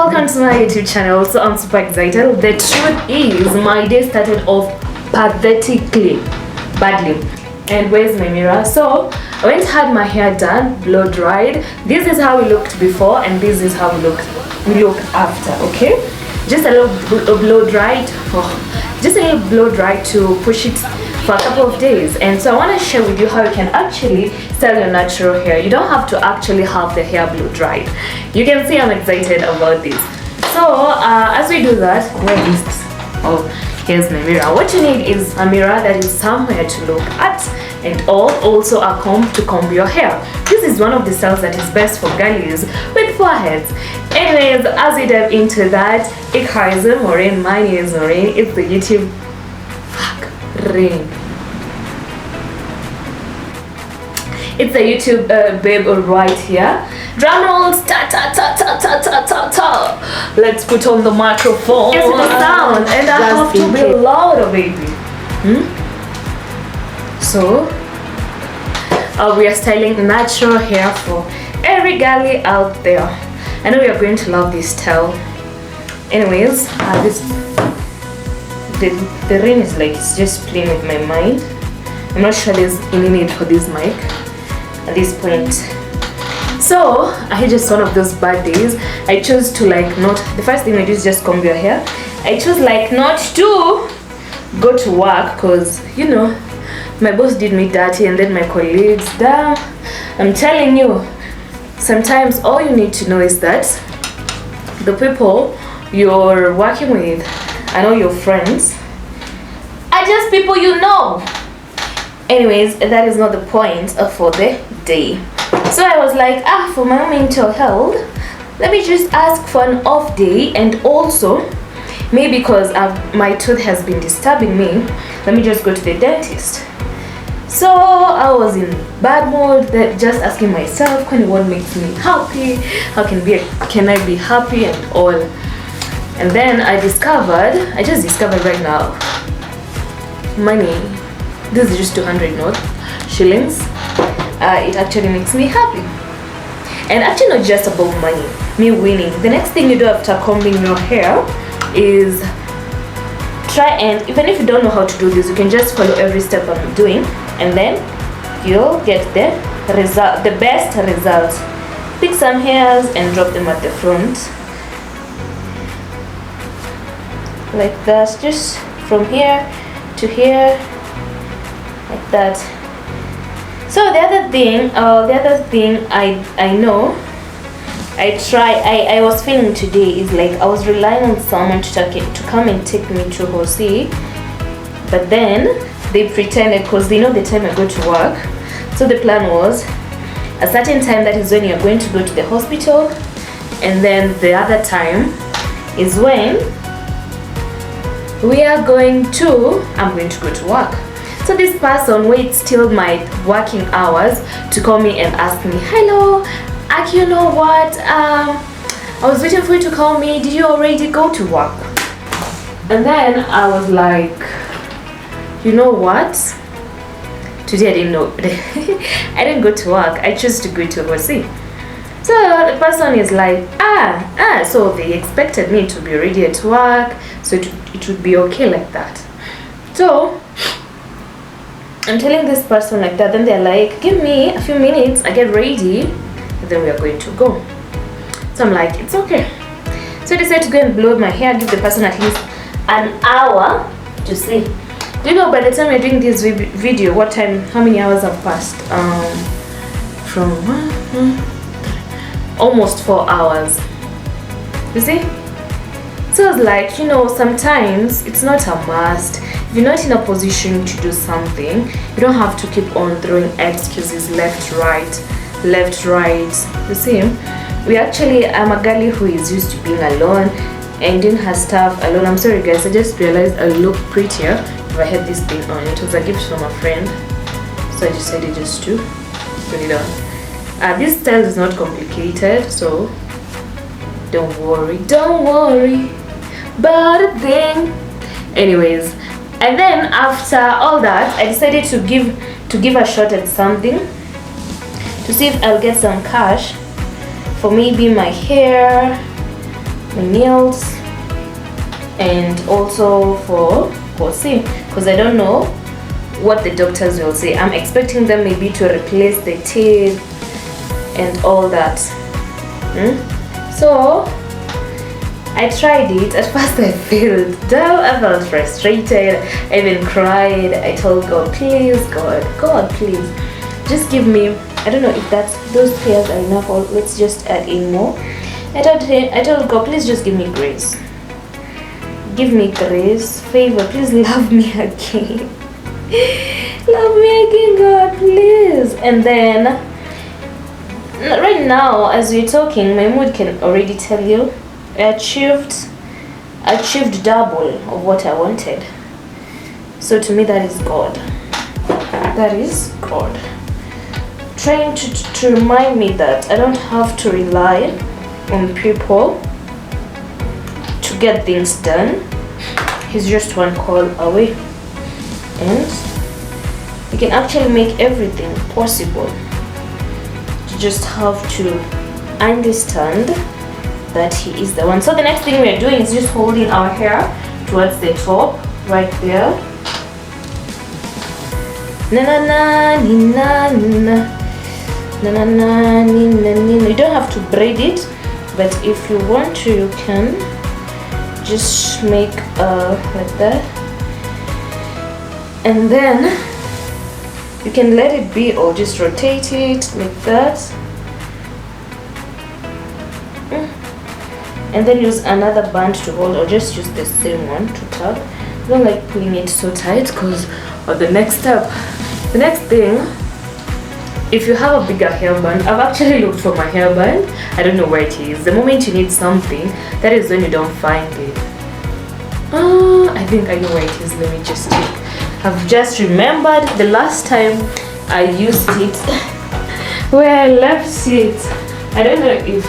welcome to my YouTube channel. So I'm super excited. The truth is my day started off pathetically badly. And where's my mirror? So I went and had my hair done, blow dried. This is how we looked before and this is how we look after. Okay, just a little blow dried, just a little blow dried to push it for a couple of days. And so I want to share with you how you can actually style your natural hair. You don't have to actually have the hair blow dried. You can see I'm excited about this. So as we do that, where is this? Oh, here's my mirror. What you need is a mirror that is somewhere to look at, and also a comb to comb your hair. This is one of the styles that is best for girlies with foreheads. Anyways, as we dive into that, ik heiße Maureen. My name is Maureen. It's the YouTube Rain. It's a YouTube babe right here. Drum rolls, ta ta ta ta ta ta ta ta. Let's put on the microphone. It's the sound, and I have to be louder, baby. So we are styling natural hair for every girlie out there. I know you are going to love this style. Anyways, the ring is like, it's just playing with my mind. I'm not sure there's any need for this mic at this point. So I had just one of those bad days. I chose to the first thing I do is just comb your hair. I chose not to go to work because my boss did me dirty, and then my colleagues. Damn, I'm telling you, sometimes all you need to know is that the people you're working with, I know your friends, are just people you know. Anyways, that is not the point for the day. So I was like, for my mental health, let me just ask for an off day, and also maybe because my tooth has been disturbing me, let me just go to the dentist. So I was in bad mood, just asking myself, what makes me happy? How can I be happy and all? And then I just discovered right now, money, this is just 200 shillings. It actually makes me happy. And actually not just about money, me winning. The next thing you do after combing your hair is try, and even if you don't know how to do this, you can just follow every step I'm doing, and then you'll get the best results. Pick some hairs and drop them at the front like that, just from here to here, like that. So the other thing I know I was feeling today is I was relying on someone to come and take me to Hosi, but then they pretended, because they know the time I go to work. So the plan was a certain time, that is when you're going to go to the hospital, and then the other time is when I'm going to go to work. So this person waits till my working hours to call me and ask me, hello, you know what, I was waiting for you to call me, did you already go to work? And then I was like, you know what, today I didn't know. I didn't go to work, I chose to go to overseas. So the person is like, so they expected me to be ready at work, so it would be okay like that. So I'm telling this person like that, then they're like, give me a few minutes, I get ready, and then we are going to go. So I'm like, it's okay. So I decided to go and blow my hair, give the person at least an hour to see. Do you know by the time we're doing this video, how many hours have passed? From almost 4 hours. You see? So I was like, sometimes it's not a must. If you're not in a position to do something, you don't have to keep on throwing excuses left, right. You see? I'm a girlie who is used to being alone and doing her stuff alone. I'm sorry guys, I just realized I look prettier if I had this thing on. It was a gift from a friend, so I decided just to put it on. This style is not complicated, so don't worry about a thing. Anyways, and then after all that, I decided to give a shot at something to see if I'll get some cash for maybe my hair my nails, and also for see, because I don't know what the doctors will say. I'm expecting them maybe to replace the teeth and all that. So I tried it. At first I failed. I felt frustrated. I even cried. I told God, please, God, please, just give me, I don't know if those hairs are enough, or let's just add in more. I told God, please just give me grace. Give me grace, favor, please love me again. Love me again, God, please. And then right now, as we're talking, my mood can already tell you I achieved double of what I wanted. So to me, that is God. That is God trying to remind me that I don't have to rely on people to get things done. He's just one call away, and you can actually make everything possible. You just have to understand that he is the one. So the next thing we're doing is just holding our hair towards the top right there. Na na na ni na na na na na ni na ni. You don't have to braid it, but if you want to, you can just make like that, and then you can let it be or just rotate it like that, and then use another band to hold, or just use the same one to tug. I don't like pulling it so tight because of the next step. The next thing, if you have a bigger hairband, I've actually looked for my hairband. I don't know where it is. The moment you need something, that is when you don't find it. I think I know where it is. Let me just check. I've just remembered the last time I used it, where I left it. I don't know if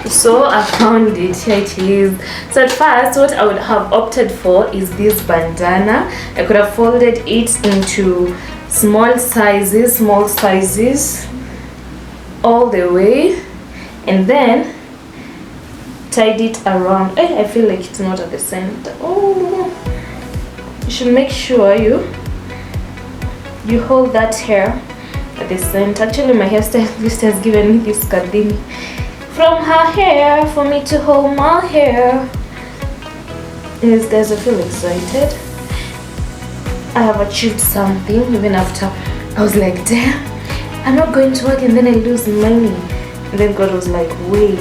so I found it. Here it is. So at first, what I would have opted for is this bandana. I could have folded it into small sizes all the way, and then tied it around. I feel like it's not at the center. Oh, you should make sure you hold that hair at the center. Actually, my hairstylist has given me this cardini from her hair for me to hold my hair. Yes, guys, I feel excited. I have achieved something. Even after I was like, damn, I'm not going to work and then I lose money. And then God was like, wait.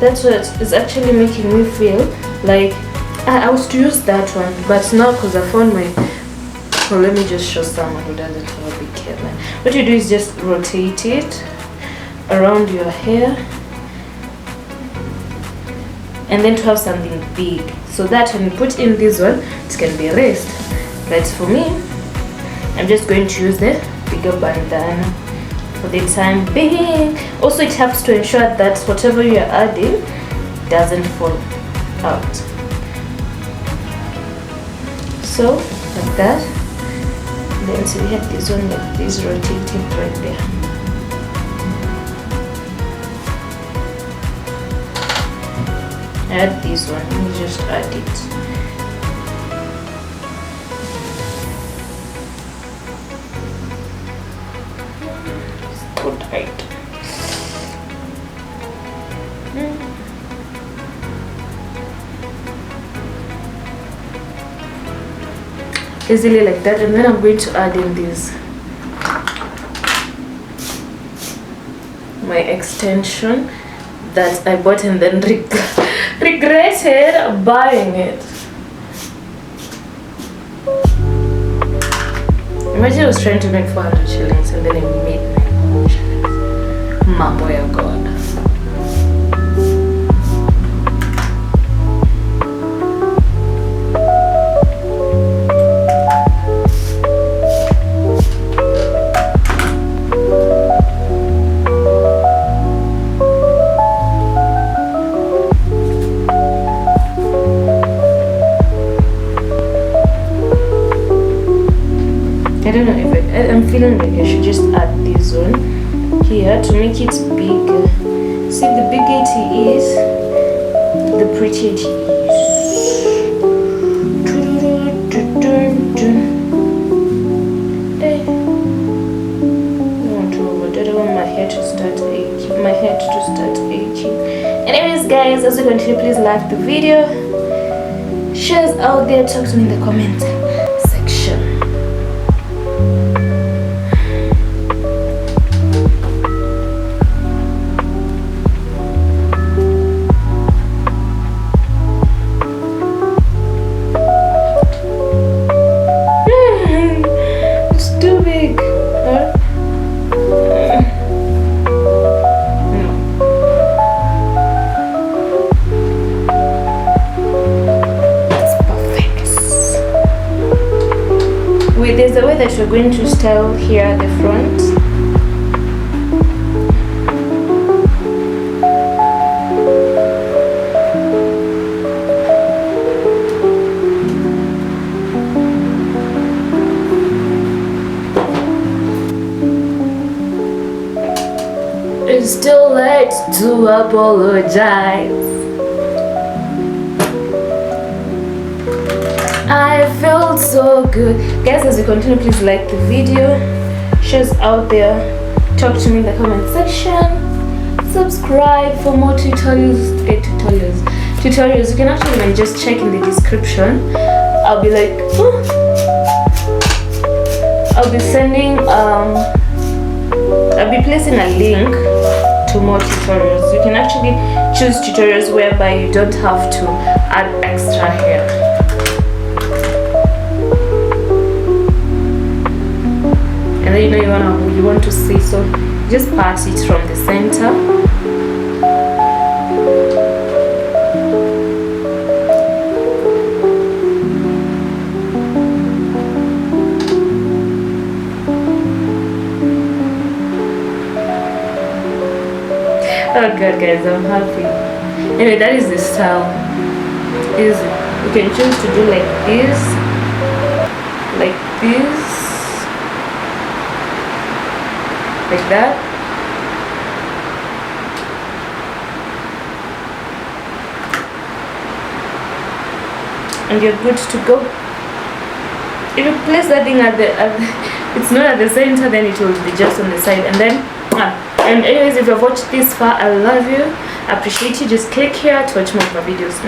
That's what is actually making me feel like I was to use that one, but now because I found my, well, let me just show someone who doesn't have a big hair. What you do is just rotate it around your hair, and then to have something big, so that when you put in this one, it can be raised. But for me, I'm just going to use the bigger bandana for the time being. Also, it helps to ensure that whatever you're adding doesn't fall out. So like that. Then so we have this one like this, rotated right there. Add this one, let me just add it. Right. Easily like that, and then I'm going to add in this, my extension that I bought and then regretted buying it. Imagine I was trying to make 400 shillings and then I made Mambo ya God. I don't know if I'm feeling like I should just add this one here to make it bigger. See, the bigger it is, the prettier it is. Hey. Not over. I don't want my hair to start aching. My head to start aching. Anyways, guys, as you continue, please like the video. Shares out there. Talk to me in the comments section. It's too big. Huh? There's a way that we're going to style here at the front. It's too late to apologize. I felt so good. Guys, as you continue, please like the video. Shares out there. Talk to me in the comment section. Subscribe for more tutorials. Tutorials. You can actually just check in the description. I'll be like, I'll be sending I'll be placing a link to more tutorials. You can actually choose tutorials whereby you don't have to add extra hair. And then you want to see, so just part it from the center. Oh god, guys, I'm happy. Anyway, that is the style. Easy. You can choose to do like this, like that. And you're good to go. If you place that thing at the it's not at the center, then it will be just on the side. And then and anyways, if you've watched this far, I love you. I appreciate you. Just click here to watch more of my videos.